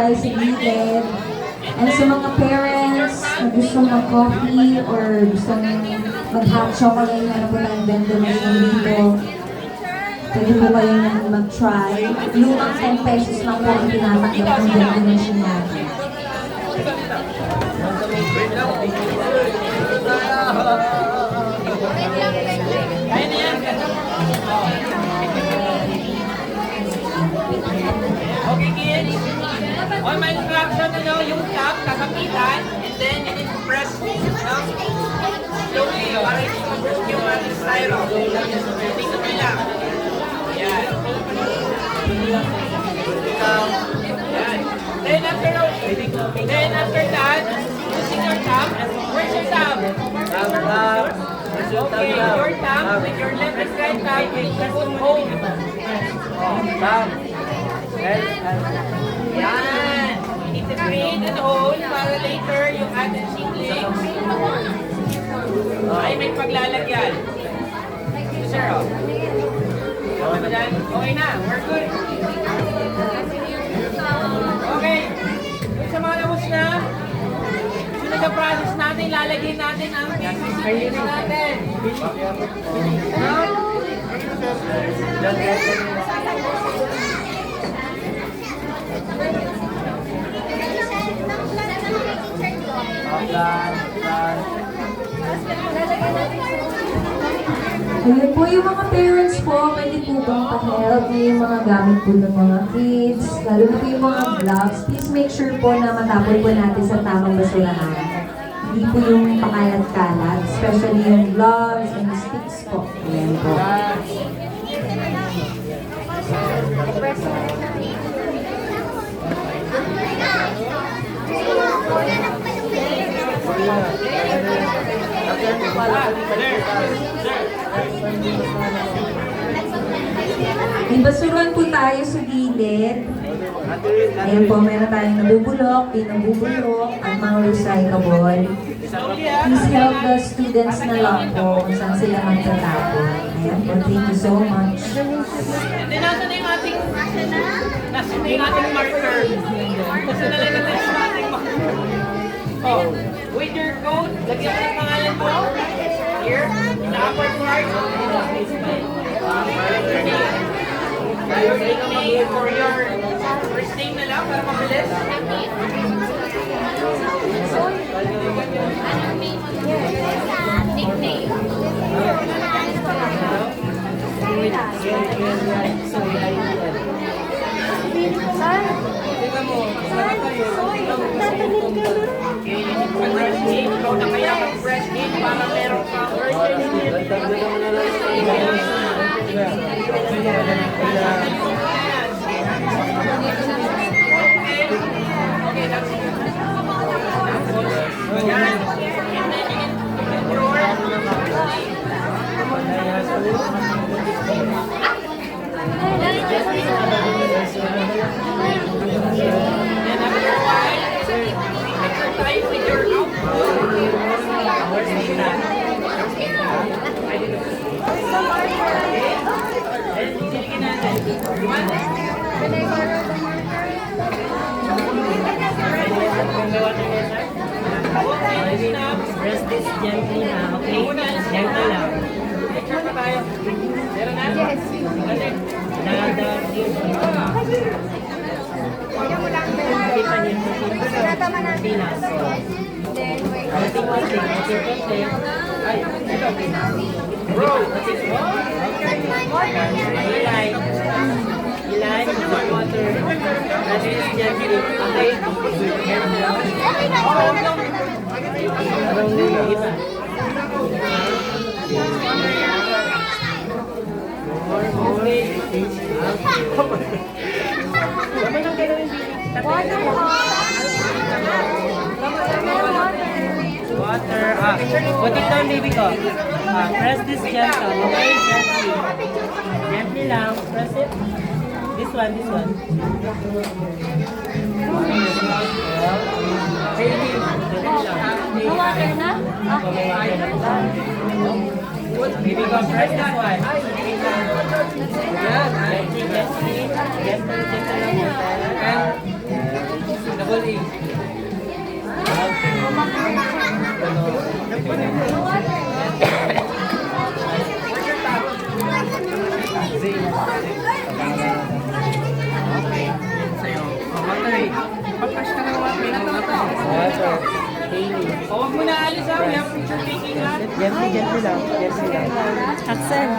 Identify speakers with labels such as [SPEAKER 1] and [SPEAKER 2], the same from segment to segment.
[SPEAKER 1] tayo sa gilid. And sa mga parents na gustong mag-coffee or gustong mag-hot chocolate, meron po tayong vendor machine dito. Pwede po kayo naman mag-try. Lumang 10 pesos lang po ang tinatanggap ng vendor machine natin.
[SPEAKER 2] Okay, kids. On my instruction, yung tap, kakapitan, and then you need to press slowly para hindi mag-press yung styro. Tingnan mo lang. Yan. Yan. Then after that, using your thumb, where's your thumb? Okay, your thumb with your left and right thumb, you just hold. Yan. You need to breathe and hold para later yung ating singlings ay may paglalagyan. Sir, oh. Okay ba dyan? Okay na. We're good. Okay. Kung sa mga labos na, sunod na process natin, lalagyan natin ang singlings natin.
[SPEAKER 1] Ayun po yung mga parents po, pwede po bang pa-help yung mga gamit po ng mga kids, lalo na po yung mga gloves. Please make sure po na matapon po natin sa tamang basurahan. Hindi po yung pakalat-kalat, especially yung gloves and sticks po. Ayan po. May basuran po tayo sa gilid. Ayan po, meron tayong nabubulok, di nabubulok, at mga recyclable. Please help the students na lang po kung saan sila magtatapon. Ayan po, thank you so much.
[SPEAKER 2] And then nasa na yung ating marker. Kasi nalagyan na yung ating marker. Oh, with your code, lagyan mo yung pangalan mo. Here, in the upper part. Your nickname or your first name na lang para mabilis.
[SPEAKER 3] Nickname.
[SPEAKER 2] Fresh name, ikaw na kaya mag-fresh name para meron ka okay, that's it. Yan. And then you can draw. Then after a while, exercise with your
[SPEAKER 4] Press this gently na, okay? Gentle lang.
[SPEAKER 2] picture pa tayo. Meron na?
[SPEAKER 3] Yes.
[SPEAKER 4] Kita niyo yung
[SPEAKER 3] Tinatama natin.
[SPEAKER 4] pilas.
[SPEAKER 3] Then, wait.
[SPEAKER 4] Ay,
[SPEAKER 2] Bro!
[SPEAKER 4] Ilay. Ilay, water. Press this gently, okay? Parang iba. Water. Put it down, baby ko. Press this gentle, okay? Gently. Gently lang. Press it. This one, this one. Baby.
[SPEAKER 3] Water na?
[SPEAKER 4] Baby ko, press this one. Gently, gently. Gentle, gentle lang.
[SPEAKER 2] Sa'yo. Water. Pag-flash ka ng water.
[SPEAKER 4] Water. Hailey.
[SPEAKER 2] Huwag mo na alis ha. We have picture taking ha.
[SPEAKER 4] Gently lang. Gently lang.
[SPEAKER 3] Axel.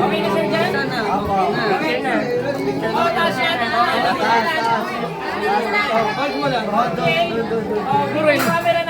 [SPEAKER 2] Okay na sir dyan? Okay na. Oh, taas yan. Hold mo lang. Okay. Oh, camera